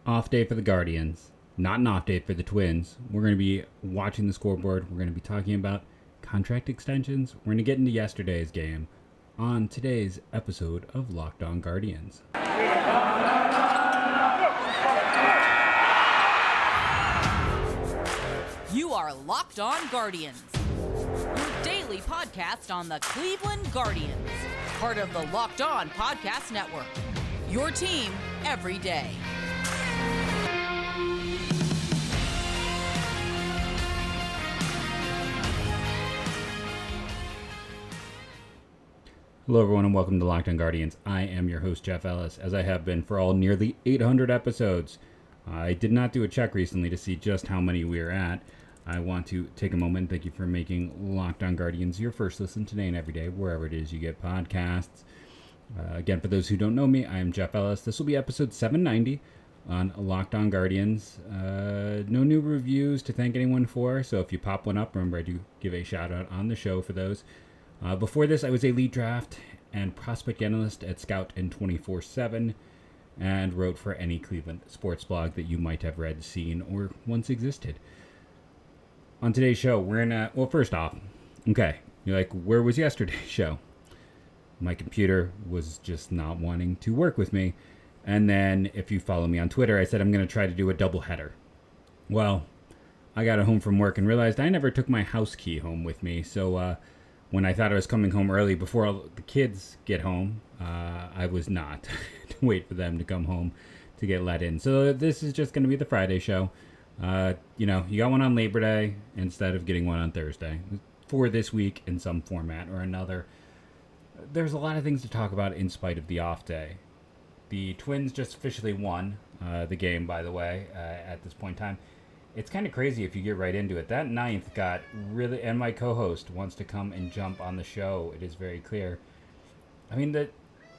Off day for the Guardians, not an off day for the Twins. We're going to be watching the scoreboard. We're going to be talking about contract extensions. We're going to get into yesterday's game on today's episode of Locked On Guardians. You are Locked On Guardians, your daily podcast on the Cleveland Guardians, part of the Locked On Podcast Network, your team every day. Hello, everyone, and welcome to Locked On Guardians. I am your host, Jeff Ellis, as I have been for all nearly 800 episodes. I did not do a check recently to see just how many we are at. I want to take a moment and thank you for making Locked On Guardians your first listen today and every day, wherever it is you get podcasts. Again, for those who don't know me, I am Jeff Ellis. This will be episode 790 on Locked On Guardians. No new reviews to thank anyone for, so if you pop one up, remember I do give a shout out on the show for those. Before this, I was a lead draft and prospect analyst at Scout and 24/7 and wrote for any Cleveland sports blog that you might have read, seen, or once existed. On today's show, we're in well, first off, okay, you're like, where was yesterday's show? My computer was just not wanting to work with me. And then, if you follow me on Twitter, I said I'm going to try to do a double header. Well, I got home from work and realized I never took my house key home with me, so when I thought I was coming home early before all the kids get home, I was not to wait for them to come home to get let in. So this is just going to be the Friday show. You got one on Labor Day instead of getting one on Thursday for this week in some format or another. There's a lot of things to talk about in spite of the off day. The Twins just officially won the game, by the way, at this point in time. It's kind of crazy if you get right into it. That ninth got really, and my co-host wants to come and jump on the show. It is very clear. I mean, the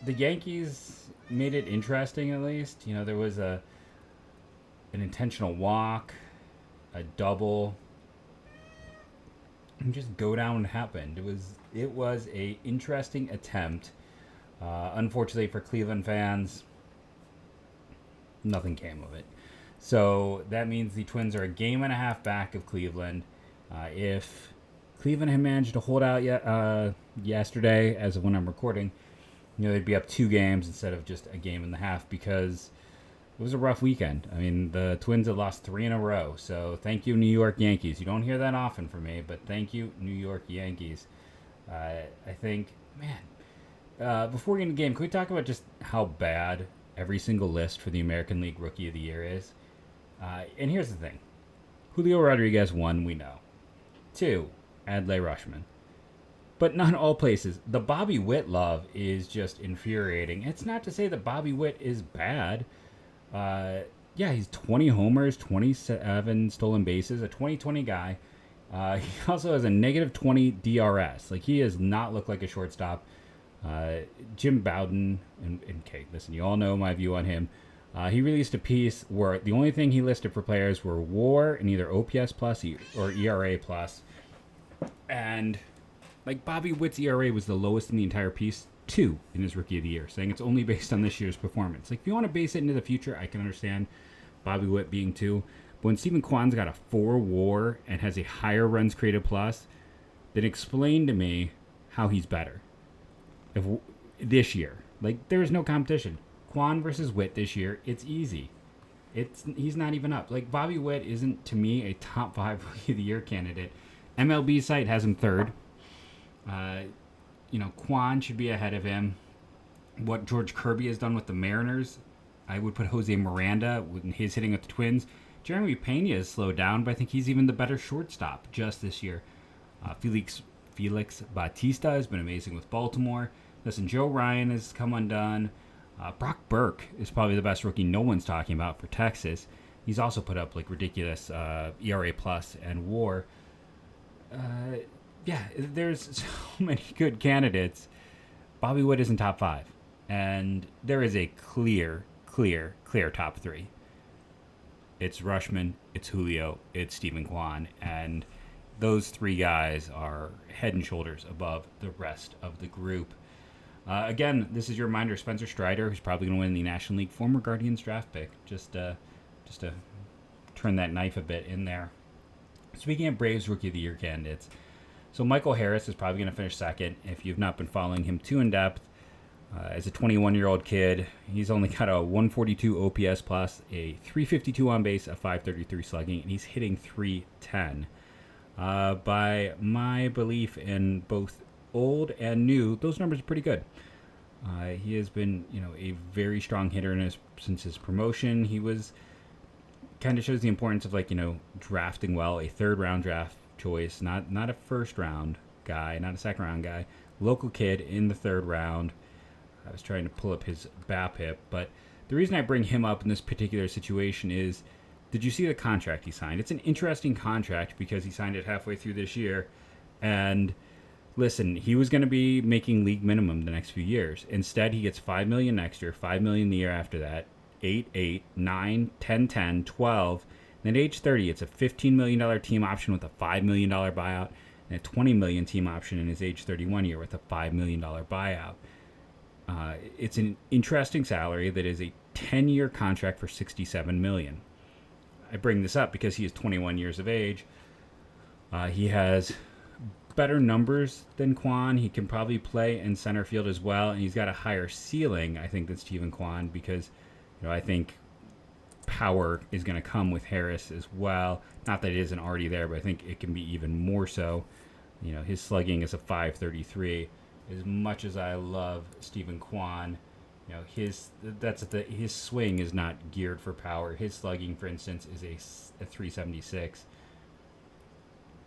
Yankees made it interesting, at least. You know, there was an intentional walk, a double, and just go down happened. It was a interesting attempt. Unfortunately for Cleveland fans, nothing came of it. So that means the Twins are a game and a half back of Cleveland. If Cleveland had managed to hold out yesterday, as of when I'm recording, they'd be up 2 games instead of just a game and a half, because it was a rough weekend. I mean, the Twins had lost 3 in a row. So thank you, New York Yankees. You don't hear that often from me, but thank you, New York Yankees. I think, man, before we get into the game, can we talk about just how bad every single list for the American League Rookie of the Year is? And here's the thing. Julio Rodriguez, 1, we know. 2, Adley Rutschman. But not all places. The Bobby Witt love is just infuriating. It's not to say that Bobby Witt is bad. He's 20 homers, 27 stolen bases, a 2020 guy. He also has a negative 20 DRS. Like, he does not look like a shortstop. Jim Bowden, and okay, listen, you all know my view on him. He released a piece where the only thing he listed for players were WAR and either OPS plus or ERA plus. And like, Bobby Witt's ERA was the lowest in the entire piece, 2 in his Rookie of the Year, saying it's only based on this year's performance. Like, if you want to base it into the future, I can understand Bobby Witt being 2. But when Steven Kwan's got a 4 WAR and has a higher runs created plus, then explain to me how he's better. If this year, like, there is no competition. Kwan versus Witt this year, it's easy. He's not even up. Like, Bobby Witt isn't, to me, a top 5 Rookie of the Year candidate. MLB site has him 3rd. Kwan should be ahead of him. What George Kirby has done with the Mariners, I would put Jose Miranda with his hitting with the Twins. Jeremy Pena has slowed down, but I think he's even the better shortstop just this year. Felix Bautista has been amazing with Baltimore. Listen, Joe Ryan has come undone. Brock Burke is probably the best rookie no one's talking about for Texas. He's also put up like ridiculous ERA plus and WAR. There's so many good candidates. Bobby Witt is in top 5, and there is a clear top 3. It's Rutschman, it's Julio, it's Steven Kwan, and those 3 guys are head and shoulders above the rest of the group. Again, this is your reminder, Spencer Strider, who's probably going to win the National League, former Guardians draft pick, just just to turn that knife a bit in there. Speaking of Braves Rookie of the Year candidates, so Michael Harris is probably going to finish second. If you've not been following him too in depth, as a 21-year-old kid, he's only got a 142 OPS plus, a 352 on base, a 533 slugging, and he's hitting 310. By my belief in both old and new, those numbers are pretty good. He has been, a very strong hitter since his promotion. He was kind of shows the importance of drafting well, a third round draft choice, not a first round guy, not a second round guy, local kid in the third round. I was trying to pull up his BABIP, but the reason I bring him up in this particular situation is, did you see the contract he signed? It's an interesting contract because he signed it halfway through this year, and listen, he was going to be making league minimum the next few years. Instead, he gets $5 million next year, $5 million the year after that, 8, 8, 9, 10, 10, 12. And at age 30, it's a $15 million team option with a $5 million buyout, and a $20 million team option in his age 31 year with a $5 million buyout. It's an interesting salary that is a 10-year contract for $67 million. I bring this up because he is 21 years of age. He has better numbers than Kwan. He can probably play in center field as well, and he's got a higher ceiling, I think, than Steven Kwan because, I think power is going to come with Harris as well. Not that it isn't already there, but I think it can be even more so. His slugging is a 533. As much as I love Steven Kwan, his swing is not geared for power. His slugging, for instance, is a 376,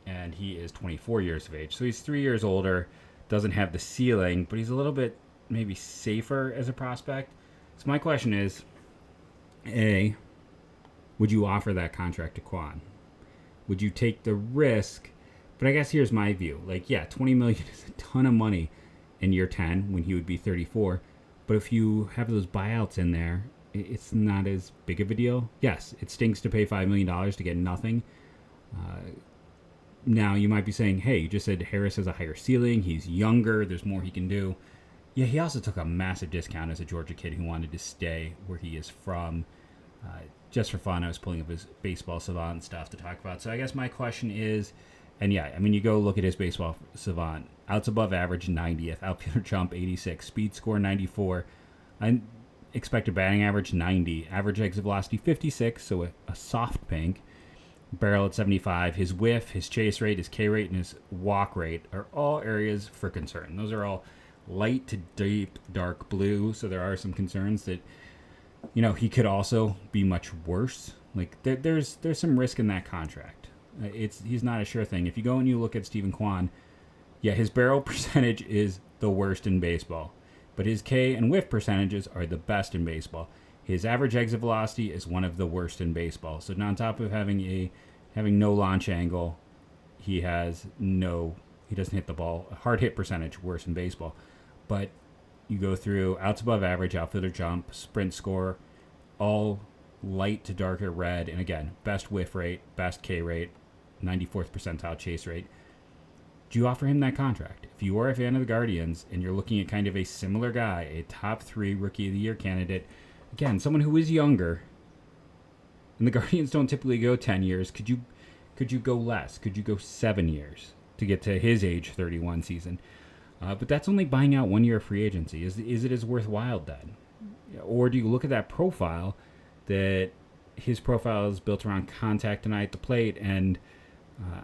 and he is 24 years of age. So he's 3 years older, doesn't have the ceiling, but he's a little bit maybe safer as a prospect. So my question is, A, would you offer that contract to Kwan? Would you take the risk? But I guess here's my view. $20 million is a ton of money in year 10 when he would be 34. But if you have those buyouts in there, it's not as big of a deal. Yes, it stinks to pay $5 million to get nothing. Now, you might be saying, hey, you just said Harris has a higher ceiling. He's younger. There's more he can do. Yeah, he also took a massive discount as a Georgia kid who wanted to stay where he is from. Just for fun, I was pulling up his baseball savant stuff to talk about. So I guess my question is, and you go look at his baseball savant. Outs above average, 90th. Outfielder jump, 86. Speed score, 94. Expected batting average, 90. Average exit velocity, 56, so a soft pink. Barrel at 75. His whiff, his chase rate, his K rate, and his walk rate are all areas for concern. Those are all light to deep dark blue, so there are some concerns that, he could also be much worse. There's some risk in that contract. He's not a sure thing. If you go and you look at Steven Kwan, yeah, his barrel percentage is the worst in baseball, but his K and whiff percentages are the best in baseball. His average exit velocity is one of the worst in baseball. So on top of having no launch angle, he doesn't hit the ball. A hard hit percentage worse in baseball. But you go through outs above average, outfielder jump, sprint score, all light to darker red, and again, best whiff rate, best K rate, 94th percentile chase rate. Do you offer him that contract? If you are a fan of the Guardians and you're looking at kind of a similar guy, a top 3 Rookie of the Year candidate, again, someone who is younger, and the Guardians don't typically go 10 years, could you go less? Could you go 7 years to get to his age 31 season? But that's only buying out 1 year of free agency. Is it as worthwhile then? Or do you look at that profile, that his profile is built around contact and eye at the plate, and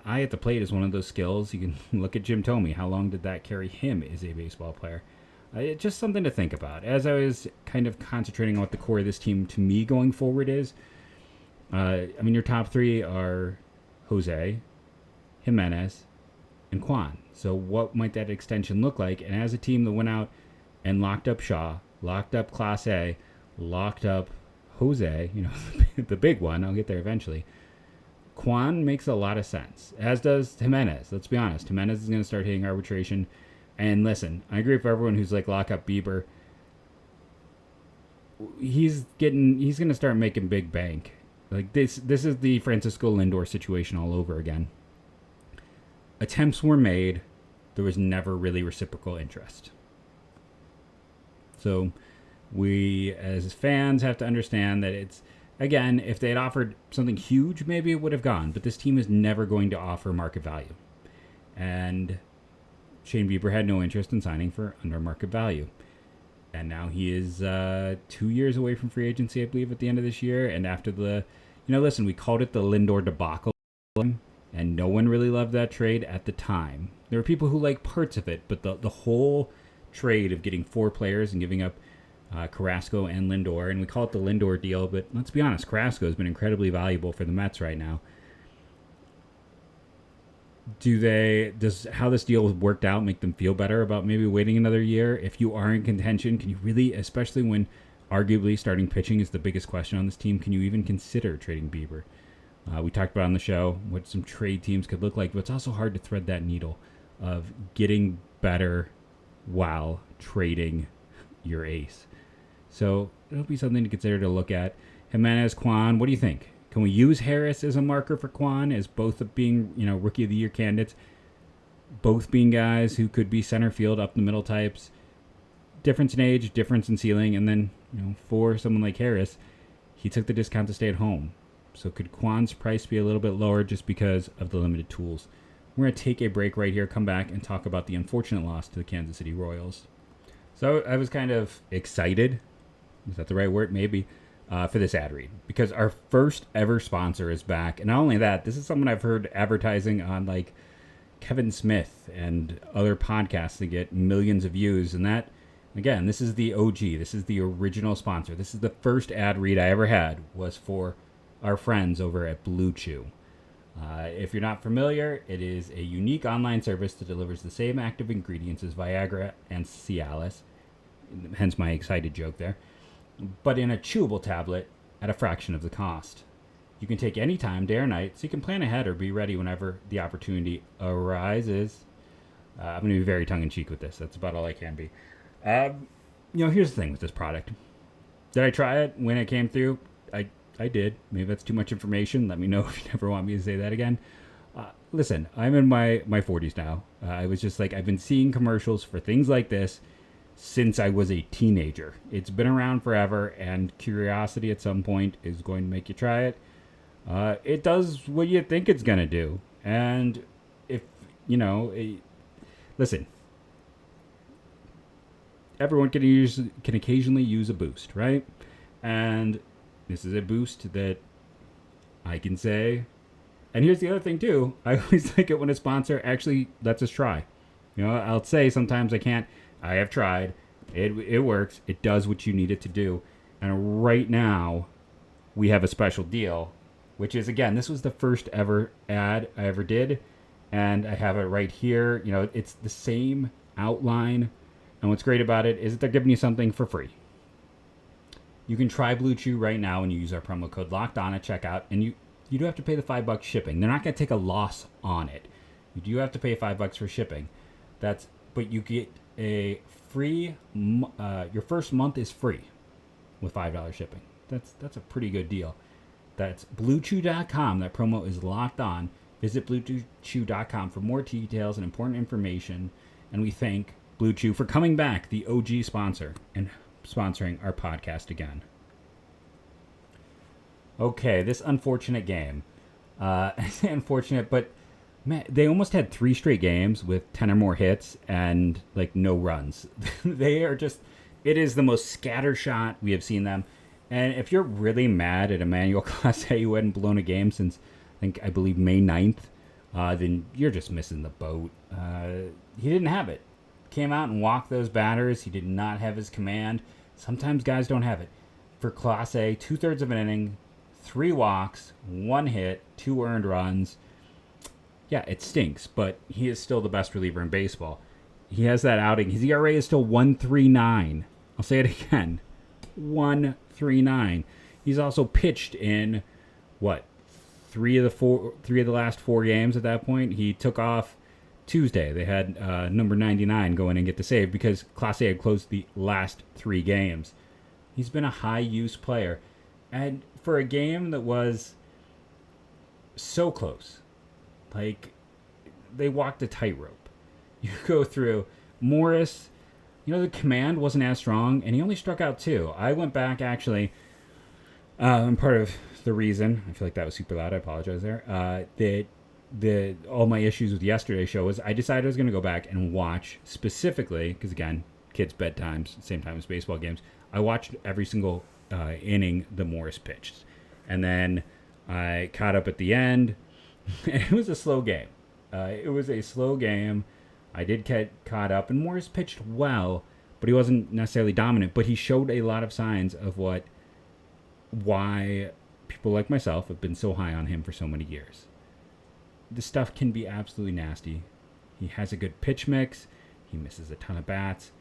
eye at the plate is one of those skills. You can look at Jim Thome. How long did that carry him as a baseball player? It's just something to think about. As I was kind of concentrating on what the core of this team to me going forward is, your top 3 are Jose, Gimenez, and Kwan. So what might that extension look like? And as a team that went out and locked up Shaw, locked up Clase, locked up Jose, the big one, I'll get there eventually, Kwan makes a lot of sense, as does Gimenez. Let's be honest. Gimenez is going to start hitting arbitration. And listen, I agree with everyone who's lock up Bieber. He's going to start making big bank. This is the Francisco Lindor situation all over again. Attempts were made. There was never really reciprocal interest. So we, as fans, have to understand that Again, if they had offered something huge, maybe it would have gone. But this team is never going to offer market value. And Shane Bieber had no interest in signing for under market value. And now he is 2 years away from free agency, I believe, at the end of this year. And after listen, we called it the Lindor debacle, and no one really loved that trade at the time. There were people who liked parts of it, but the whole trade of getting 4 players and giving up Carrasco and Lindor, and we call it the Lindor deal, but let's be honest, Carrasco has been incredibly valuable for the Mets right now. Does how this deal worked out make them feel better about maybe waiting another year? If you are in contention, can you really, especially when arguably starting pitching is the biggest question on this team, can you even consider trading Bieber? We talked about on the show what some trade teams could look like, but it's also hard to thread that needle of getting better while trading your ace. So it'll be something to consider to look at. Gimenez, Kwan, what do you think? Can we use Harris as a marker for Kwan as both of being, Rookie of the Year candidates? Both being guys who could be center field, up the middle types. Difference in age, difference in ceiling. And then, for someone like Harris, he took the discount to stay at home. So could Kwan's price be a little bit lower just because of the limited tools? We're going to take a break right here, come back, and talk about the unfortunate loss to the Kansas City Royals. So I was kind of excited. Is that the right word? Maybe. For this ad read, because our first ever sponsor is back. And not only that, this is someone I've heard advertising on like Kevin Smith and other podcasts that get millions of views. And that, again, this is the OG. This is the original sponsor. This is the first ad read I ever had was for our friends over at Blue Chew. If you're not familiar, it is a unique online service that delivers the same active ingredients as Viagra and Cialis, hence my excited joke there, but in a chewable tablet at a fraction of the cost. You can take any time, day or night, so you can plan ahead or be ready whenever the opportunity arises. I'm going to be very tongue-in-cheek with this. That's about all I can be. Here's the thing with this product. Did I try it when it came through? I did. Maybe that's too much information. Let me know if you never want me to say that again. Listen, I'm in my 40s now. I was just like, I've been seeing commercials for things like this since I was a teenager. It's been around forever, and curiosity at some point is going to make you try it. It does what you think it's going to do. And if, listen, everyone can occasionally use a boost, right? And this is a boost that I can say. And here's the other thing too. I always like it when a sponsor actually lets us try. I'll say sometimes I can't. I have tried. It works. It does what you need it to do. And right now, we have a special deal, which is, again, this was the first ever ad I ever did. And I have it right here. It's the same outline. And what's great about it is that they're giving you something for free. You can try Blue Chew right now when you use our promo code LOCKEDON at checkout. And you do have to pay the $5 shipping. They're not going to take a loss on it. You do have to pay $5 for shipping. But you get a free, your first month is free with $5 shipping. That's a pretty good deal. That's BlueChew.com. That promo is locked on. Visit BlueChew.com for more details and important information. And we thank Blue Chew for coming back, the OG sponsor, and sponsoring our podcast again. Okay, this unfortunate game. I say unfortunate, but man, they almost had 3 straight games with 10 or more hits and no runs. They are just, it is the most scattershot we have seen them. And if you're really mad at Emmanuel Clase, who hadn't blown a game since I believe May 9th, then you're just missing the boat. He didn't have it. Came out and walked those batters. He did not have his command. Sometimes guys don't have it. For Clase, 2/3 of an inning, 3 walks, 1 hit, 2 earned runs. Yeah, it stinks, but he is still the best reliever in baseball. He has that outing. His ERA is still 1.39. I'll say it again. 1.39. He's also pitched in, 3 of the last 4 games at that point. He took off Tuesday. They had number 99 go in and get the save because Clase had closed the last 3 games. He's been a high-use player. And for a game that was so close, they walked a tightrope. You go through Morris, the command wasn't as strong, and he only struck out 2. I went back, actually. And part of the reason, I feel like that was super loud, I apologize there, that all my issues with yesterday's show was I decided I was going to go back and watch specifically, because again, kids' bedtimes, same time as baseball games, I watched every single inning the Morris pitched. And then I caught up at the end, and it was a slow game. It was a slow game. I did get caught up, and Morris pitched well, but he wasn't necessarily dominant, but he showed a lot of signs of why people like myself have been so high on him for so many years. This stuff can be absolutely nasty. He has a good pitch mix. He misses a ton of bats.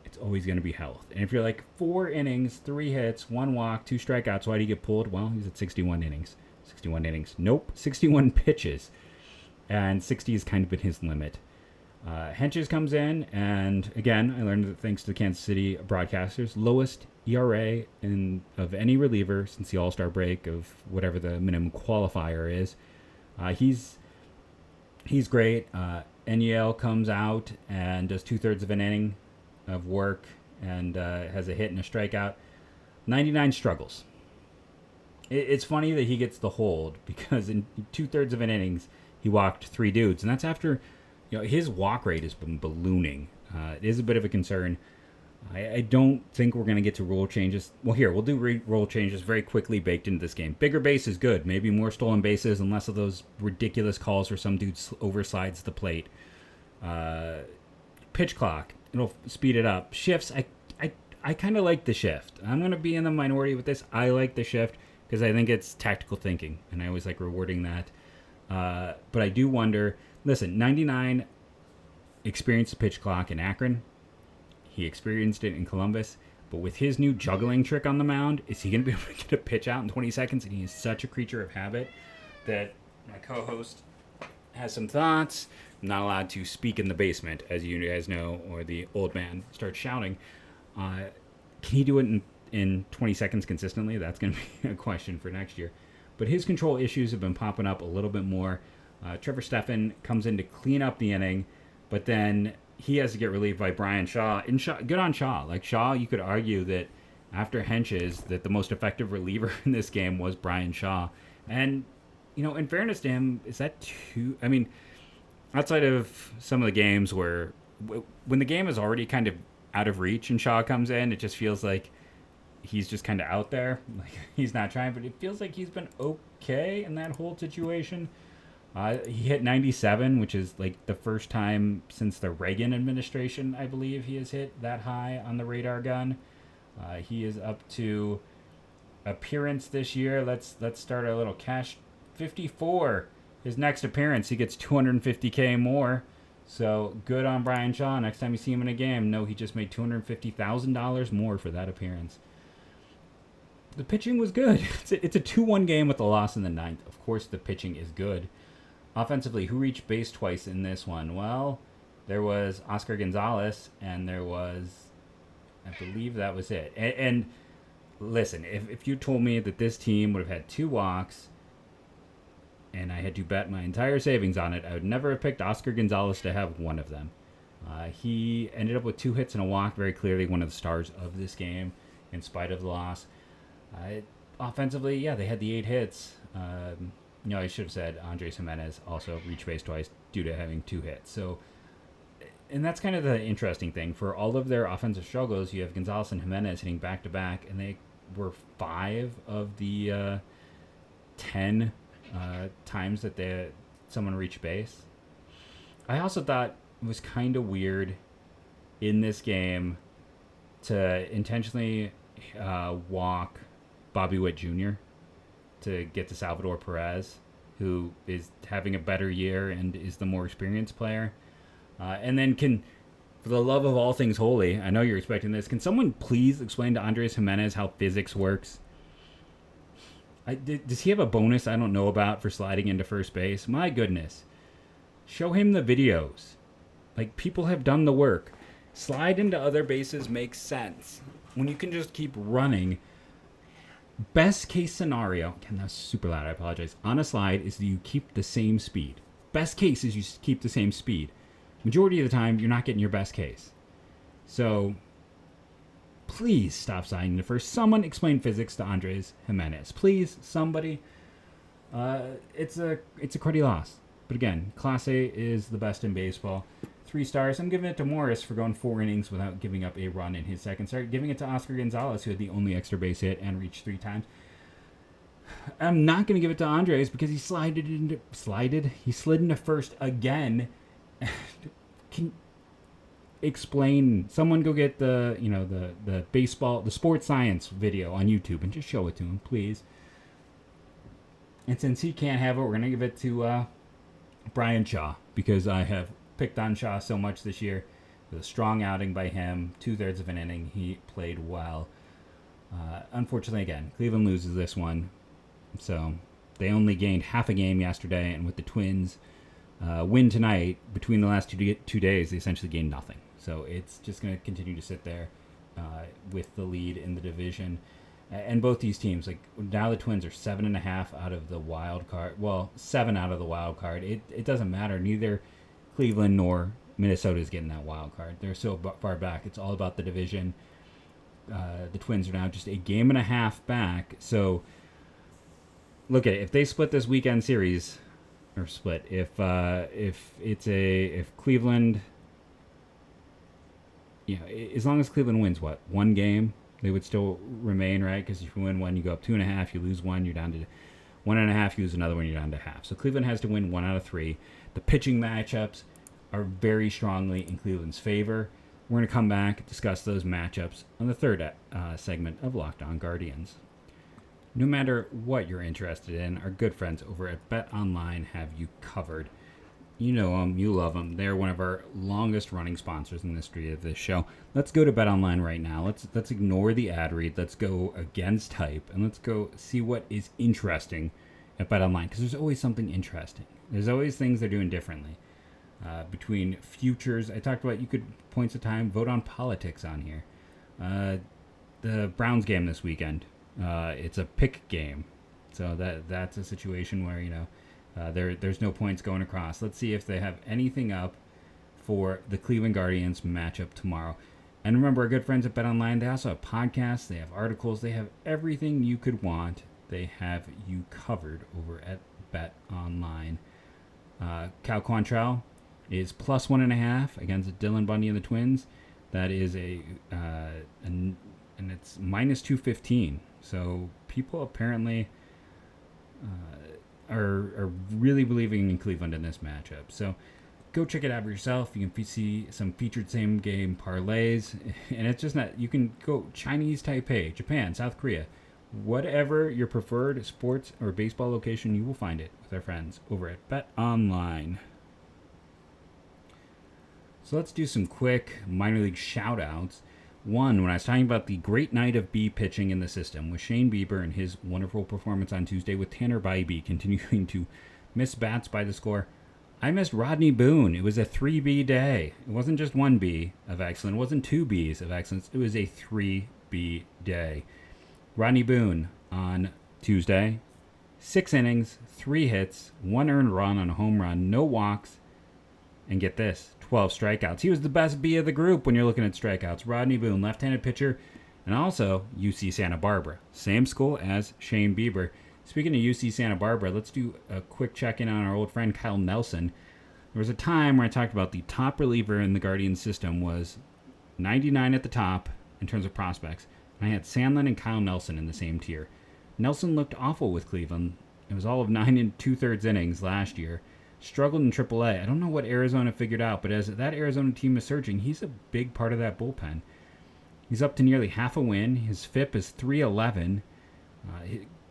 It's always going to be health. And if you're like 4 innings, 3 hits, 1 walk, 2 strikeouts, why do you get pulled? Well, he's at 61 innings. 61 innings. Nope. 61 pitches. And 60 has kind of been his limit. Henches comes in, and again, I learned that thanks to the Kansas City broadcasters, lowest ERA of any reliever since the All-Star break of whatever the minimum qualifier is. He's great. Emmanuel comes out and does 2/3 of an inning of work and has a hit and a strikeout. 99 struggles. It's funny that he gets the hold because in 2/3 of an innings he walked 3 dudes, and that's after his walk rate has been ballooning. It is a bit of a concern. I don't think we're going to get to rule changes. Well, here, we'll do rule changes very quickly baked into this game. Bigger base is good. Maybe more stolen bases and less of those ridiculous calls where some dude overslides the plate. Pitch clock. It'll speed it up. Shifts. I kind of like the shift. I'm going to be in the minority with this. I like the shift because I think it's tactical thinking, and I always like rewarding that. But I do wonder... Listen, 99 experienced the pitch clock in Akron. He experienced it in Columbus. But with his new juggling trick on the mound, is he going to be able to get a pitch out in 20 seconds? And he is such a creature of habit that my co-host has some thoughts. I'm not allowed to speak in the basement, as you guys know, or the old man starts shouting. Can he do it in 20 seconds consistently? That's going to be a question for next year. But his control issues have been popping up a little bit more. Trevor Stephan comes in to clean up the inning, but then he has to get relieved by Brian Shaw. Good on Shaw. Like Shaw, you could argue that after Henches, that the most effective reliever in this game was Brian Shaw. And, in fairness to him, is that too... I mean, outside of some of the games where... When the game is already kind of out of reach and Shaw comes in, it just feels like he's just kind of out there. Like he's not trying, but it feels like he's been okay in that whole situation. He hit 97, which is like the first time since the Reagan administration, I believe, he has hit that high on the radar gun. He is up to appearance this year. Let's start our little cash. 54. His next appearance, he gets $250K more. So good on Brian Shaw. Next time you see him in a game, no, he just made $250,000 more for that appearance. The pitching was good. It's a 2-1 game with a loss in the 9th. Of course, the pitching is good. Offensively, who reached base twice in this one? Well, there was Oscar Gonzalez, and there was, I believe that was it. And listen, if you told me that this team would have had 2 walks, and I had to bet my entire savings on it, I would never have picked Oscar Gonzalez to have one of them. He ended up with 2 hits and a walk, very clearly one of the stars of this game, in spite of the loss. Offensively, yeah, they had the 8 hits. I should have said Andres Gimenez also reached base twice due to having 2 hits. So, and that's kind of the interesting thing. For all of their offensive struggles, you have Gonzalez and Gimenez hitting back-to-back, and they were 5 of the 10 times that someone reached base. I also thought it was kind of weird in this game to intentionally walk Bobby Witt Jr. to get to Salvador Perez, who is having a better year and is the more experienced player. And then for the love of all things holy, I know you're expecting this, can someone please explain to Andres Gimenez how physics works? Does he have a bonus I don't know about for sliding into first base? My goodness. Show him the videos. Like, people have done the work. Slide into other bases makes sense. When you can just keep running... Best case scenario, again, that's super loud, I apologize, on a slide is that you keep the same speed. Best case is you keep the same speed. Majority of the time, you're not getting your best case. So, Please stop signing the first. Someone explain physics to Andres Gimenez. Please, somebody. It's a cruddy loss. But again, Clase is the best in baseball. 3 stars. I'm giving it to Morris for going 4 innings without giving up a run in his second start. Giving it to Oscar Gonzalez, who had the only extra base hit and reached 3 times. I'm not going to give it to Andres because he slid into first again. Can explain? Someone go get the baseball, the sports science video on YouTube and just show it to him, please. And since he can't have it, we're going to give it to Brian Shaw because I have picked on Shaw so much this year. It was a strong outing by him, 2/3 of an inning. He played well. Unfortunately, again, Cleveland loses this one. So they only gained half a game yesterday, and with the Twins win tonight, between the last 2 days, they essentially gained nothing. So it's just going to continue to sit there with the lead in the division. And both these teams, like now the Twins are 7.5 out of the wild card. Well, 7 out of the wild card. It doesn't matter. Neither Cleveland nor Minnesota is getting that wild card. They're so far back. It's all about the division. The Twins are now just a game and a half back. So look at it. If they split this weekend series, or split, if Cleveland, as long as Cleveland wins, one game, they would still remain, right? Because if you win one, you go up 2.5. You lose one, you're down to 1.5. You lose another one, you're down to half. So Cleveland has to win 1 out of 3. The pitching matchups are very strongly in Cleveland's favor. We're going to come back and discuss those matchups on the third segment of Locked On Guardians. No matter what you're interested in, our good friends over at BetOnline have you covered. You know them, you love them. They're one of our longest running sponsors in the history of this show. Let's go to BetOnline right now. Let's ignore the ad read. Let's go against hype, and let's go see what is interesting at BetOnline, because there's always something interesting. There's always things they're doing differently. Between futures, I talked about you could points of time vote on politics on here. The Browns game this weekend. It's a pick game, so that's a situation where there's no points going across. Let's see if they have anything up for the Cleveland Guardians matchup tomorrow. And remember, our good friends at BetOnline, they also have podcasts, they have articles, they have everything you could want. They have you covered over at BetOnline. Cal Quantrill is plus 1.5 against Dylan Bundy and the Twins. That is and it's minus 215. So people apparently are really believing in Cleveland in this matchup. So go check it out for yourself. You can see some featured same game parlays, and it's just not. You can go Chinese Taipei, Japan, South Korea, whatever your preferred sports or baseball location, you will find it with our friends over at BetOnline. So let's do some quick minor league shout outs. One, when I was talking about the great night of B pitching in the system with Shane Bieber and his wonderful performance on Tuesday, with Tanner Bybee continuing to miss bats by the score, I missed Rodney Boone. It was a 3B day. It wasn't just 1B of excellence. It wasn't 2 Bs of excellence. It was a 3B day. Rodney Boone on Tuesday, 6 innings, 3 hits, 1 earned run on a home run, no walks, and get this, 12 strikeouts. He was the best B of the group when you're looking at strikeouts. Rodney Boone, left-handed pitcher, and also UC Santa Barbara. Same school as Shane Bieber. Speaking of UC Santa Barbara, let's do a quick check-in on our old friend Kyle Nelson. There was a time where I talked about the top reliever in the Guardians system was 99 at the top in terms of prospects. And I had Sandlin and Kyle Nelson in the same tier. Nelson looked awful with Cleveland. It was all of 9 2/3 innings last year. Struggled in AAA. I don't know what Arizona figured out, but as that Arizona team is surging, he's a big part of that bullpen. He's up to nearly half a win. His FIP is 311.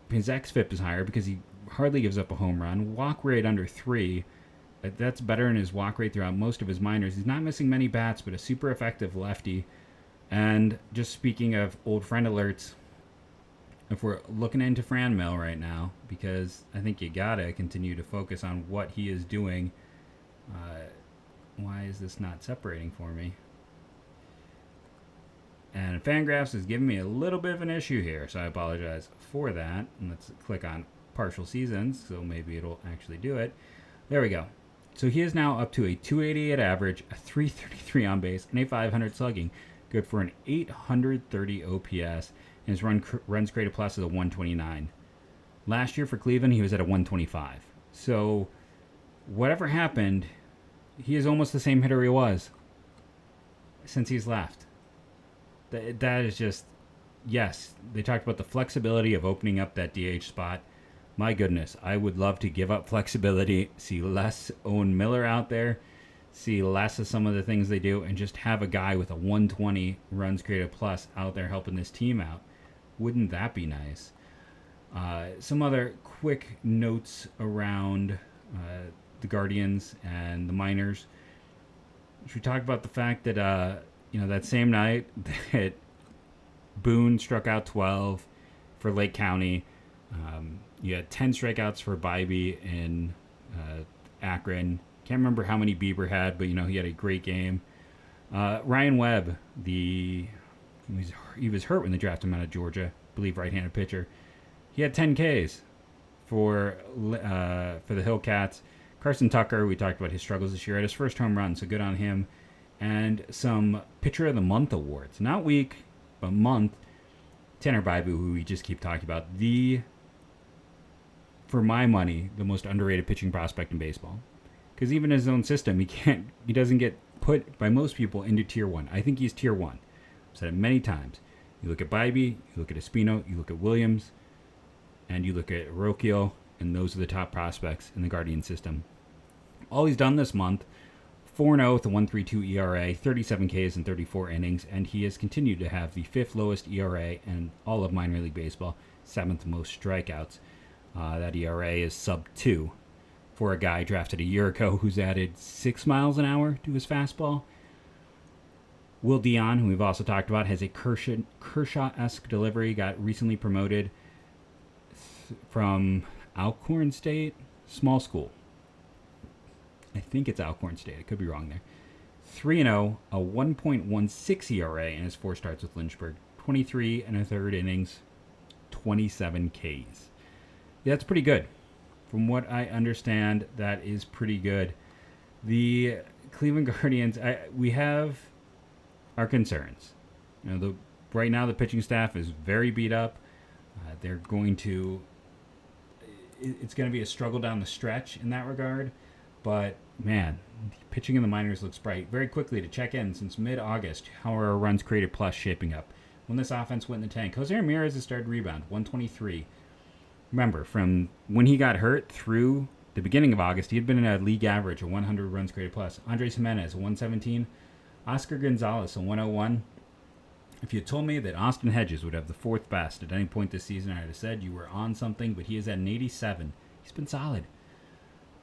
His xFIP is higher because he hardly gives up a home run. Walk rate under 3. That's better than his walk rate throughout most of his minors. He's not missing many bats, but a super effective lefty. And just speaking of old friend alerts, if we're looking into Franmil right now, because I think you gotta continue to focus on what he is doing. Why is this not separating for me? And Fangraphs is giving me a little bit of an issue here, so I apologize for that. And let's click on partial seasons, so maybe it'll actually do it. There we go. So he is now up to a 288 average, a 333 on base, and a 500 slugging. good for an 830 OPS, and his runs created plus is a 129. Last year for Cleveland, he was at a 125. So whatever happened, he is almost the same hitter he was since he's left. That is just, yes, they talked about the flexibility of opening up that DH spot. My goodness, I would love to give up flexibility, see less Owen Miller out there, see less of some of the things they do, and just have a guy with a 120 runs created plus out there helping this team out. Wouldn't that be nice? Some other quick notes around the Guardians and the minors. Should we talk about the fact that, that same night that Boone struck out 12 for Lake County, you had 10 strikeouts for Bobby in Akron. Can't remember how many Bieber had, but, he had a great game. Ryan Webb, he was hurt when they drafted him out of Georgia, I believe right-handed pitcher. He had 10 Ks for the Hillcats. Carson Tucker, we talked about his struggles this year, had his first home run, so good on him. And some Pitcher of the Month awards. Not week, but month. Tanner Baibu, who we just keep talking about. For my money, the most underrated pitching prospect in baseball. Because even in his own system, he doesn't get put by most people into tier 1. I think he's tier 1. I've said it many times. You look at Bybee, you look at Espino, you look at Williams, and you look at Rocchio, and those are the top prospects in the Guardian system. All he's done this month, 4-0 with a 1.32 ERA, 37 Ks in 34 innings, and he has continued to have the 5th lowest ERA in all of minor league baseball, 7th most strikeouts. That ERA is sub-2 for a guy drafted a year ago who's added 6 miles an hour to his fastball. Will Dion, who we've also talked about, has a Kershaw-esque delivery, got recently promoted from Alcorn State, small school. I think it's Alcorn State. I could be wrong there. 3-0, a 1.16 ERA in his 4 starts with Lynchburg. 23 and a third innings, 27 Ks. Yeah, that's pretty good. From what I understand, that is pretty good. The Cleveland Guardians, we have our concerns. Right now the pitching staff is very beat up. It's going to be a struggle down the stretch in that regard. But, man, pitching in the minors looks bright. Very quickly to check in, since mid-August, how are our runs created plus shaping up? When this offense went in the tank, Jose Ramirez has started rebound, 123. Remember, from when he got hurt through the beginning of August, he had been in a league average of 100 runs created plus. Andres Gimenez, 117. Oscar Gonzalez, a 101. If you had told me that Austin Hedges would have the 4th best at any point this season, I would have said you were on something, but he is at an 87. He's been solid.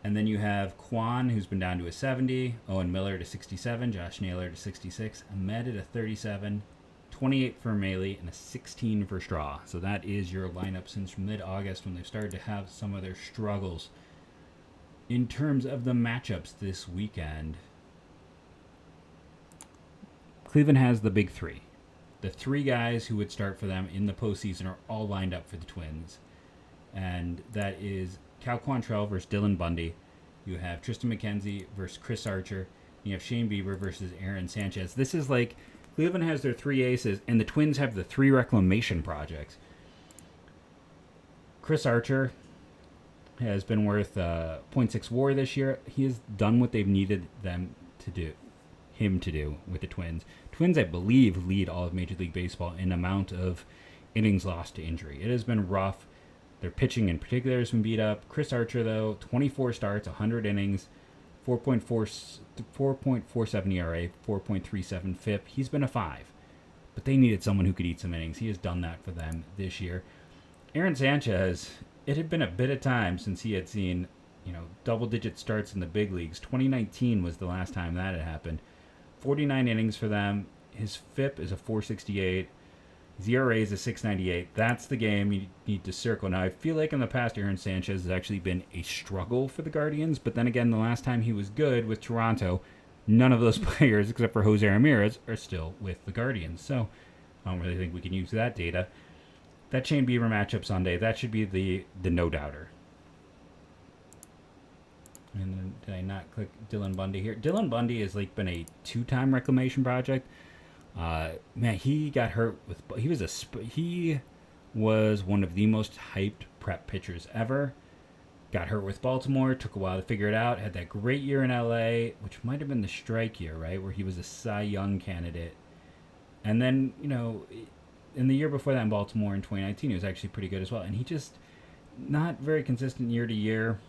And then you have Kwan, who's been down to a 70, Owen Miller to 67, Josh Naylor to 66, Ahmed at a 37, 28 for Maley, and a 16 for Straw. So that is your lineup since mid-August, when they've started to have some of their struggles. In terms of the matchups this weekend, Cleveland has the big 3. The 3 guys who would start for them in the postseason are all lined up for the Twins. And that is Cal Quantrell versus Dylan Bundy. You have Tristan McKenzie versus Chris Archer. You have Shane Bieber versus Aaron Sanchez. This is like Cleveland has their 3 aces, and the Twins have the 3 reclamation projects. Chris Archer has been worth .6 WAR this year. He has done what they've needed him to do with the Twins. Twins, I believe, lead all of Major League Baseball in amount of innings lost to injury. It has been rough. Their pitching in particular has been beat up. Chris Archer, though, 24 starts, 100 innings, 4.47 ERA, 4.37 FIP. He's been a 5. But they needed someone who could eat some innings. He has done that for them this year. Aaron Sanchez, it had been a bit of time since he had seen, double-digit starts in the big leagues. 2019 was the last time that had happened. 49 innings for them. His FIP is a 468. His ERA is a 698. That's the game you need to circle. Now, I feel like in the past, Aaron Sanchez has actually been a struggle for the Guardians. But then again, the last time he was good with Toronto, none of those players, except for Jose Ramirez, are still with the Guardians. So I don't really think we can use that data. That Shane Bieber matchup Sunday, that should be the no-doubter. And then, did I not click Dylan Bundy here? Dylan Bundy has been a 2-time reclamation project. Man, he got hurt with. He was one of the most hyped prep pitchers ever. Got hurt with Baltimore. Took a while to figure it out. Had that great year in LA, which might have been the strike year, right, where he was a Cy Young candidate. And then, in the year before that in Baltimore in 2019, he was actually pretty good as well. And he just not very consistent year to year.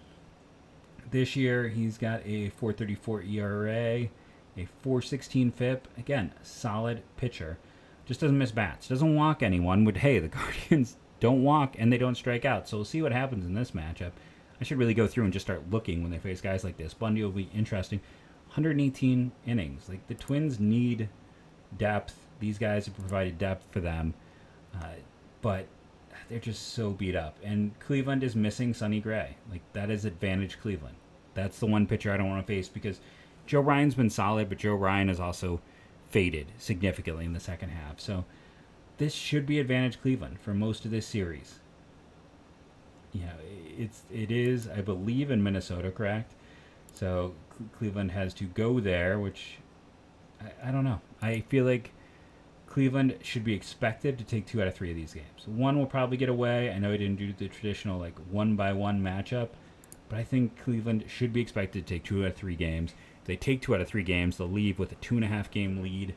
This year, he's got a 4.34 ERA, a 4.16 FIP. Again, solid pitcher. Just doesn't miss bats. Doesn't walk anyone. Hey, the Guardians don't walk and they don't strike out. So we'll see what happens in this matchup. I should really go through and just start looking when they face guys like this. Bundy will be interesting. 118 innings. Like, the Twins need depth. These guys have provided depth for them. But they're just so beat up. And Cleveland is missing Sonny Gray. Like, that is advantage Cleveland. That's the one pitcher I don't want to face because Joe Ryan's been solid, but Joe Ryan has also faded significantly in the second half. So this should be advantage Cleveland for most of this series. It is, I believe, in Minnesota, correct? So Cleveland has to go there, which I don't know. I feel like Cleveland should be expected to take 2 out of 3 of these games. One will probably get away. I know he didn't do the traditional 1-by-1 matchup, but I think Cleveland should be expected to take 2 out of 3 games. If they take 2 out of 3 games, they'll leave with a 2.5 game lead.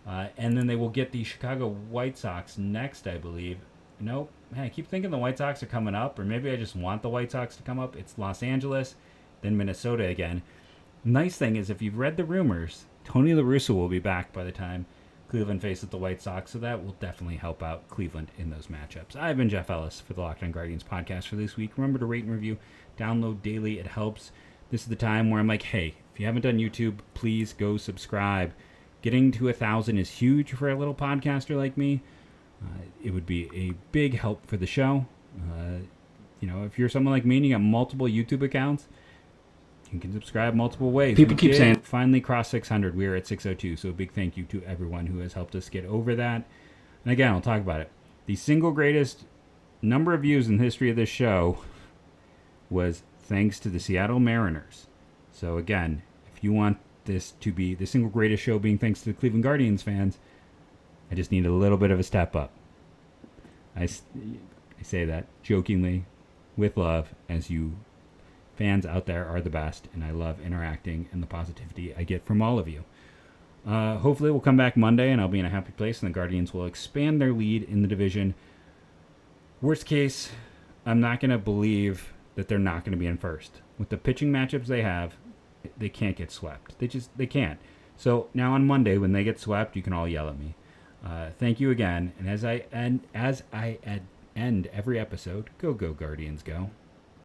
And then they will get the Chicago White Sox next, I believe. Nope. Man, I keep thinking the White Sox are coming up, or maybe I just want the White Sox to come up. It's Los Angeles, then Minnesota again. Nice thing is, if you've read the rumors, Tony La Russa will be back by the time Cleveland faces the White Sox, so that will definitely help out Cleveland in those matchups. I've been Jeff Ellis for the Locked On Guardians podcast for this week. Remember to rate and review, download daily. It helps. This is the time where I'm like, hey, if you haven't done YouTube, please go subscribe. Getting to 1,000 is huge for a little podcaster like me. It would be a big help for the show. If you're someone like me and you got multiple YouTube accounts, you can subscribe multiple ways. People keep saying finally crossed 600. We are at 602. So a big thank you to everyone who has helped us get over that. And again, I'll talk about it. The single greatest number of views in the history of this show was thanks to the Seattle Mariners. So again, if you want this to be the single greatest show being thanks to the Cleveland Guardians fans, I just need a little bit of a step up. I say that jokingly, with love, as you fans out there are the best, and I love interacting and the positivity I get from all of you. Hopefully we'll come back Monday, and I'll be in a happy place, and the Guardians will expand their lead in the division. Worst case, I'm not going to believe that they're not going to be in first. With the pitching matchups they have, they can't get swept. They can't. So now on Monday, when they get swept, you can all yell at me. Thank you again, and as I end every episode, go Guardians, go.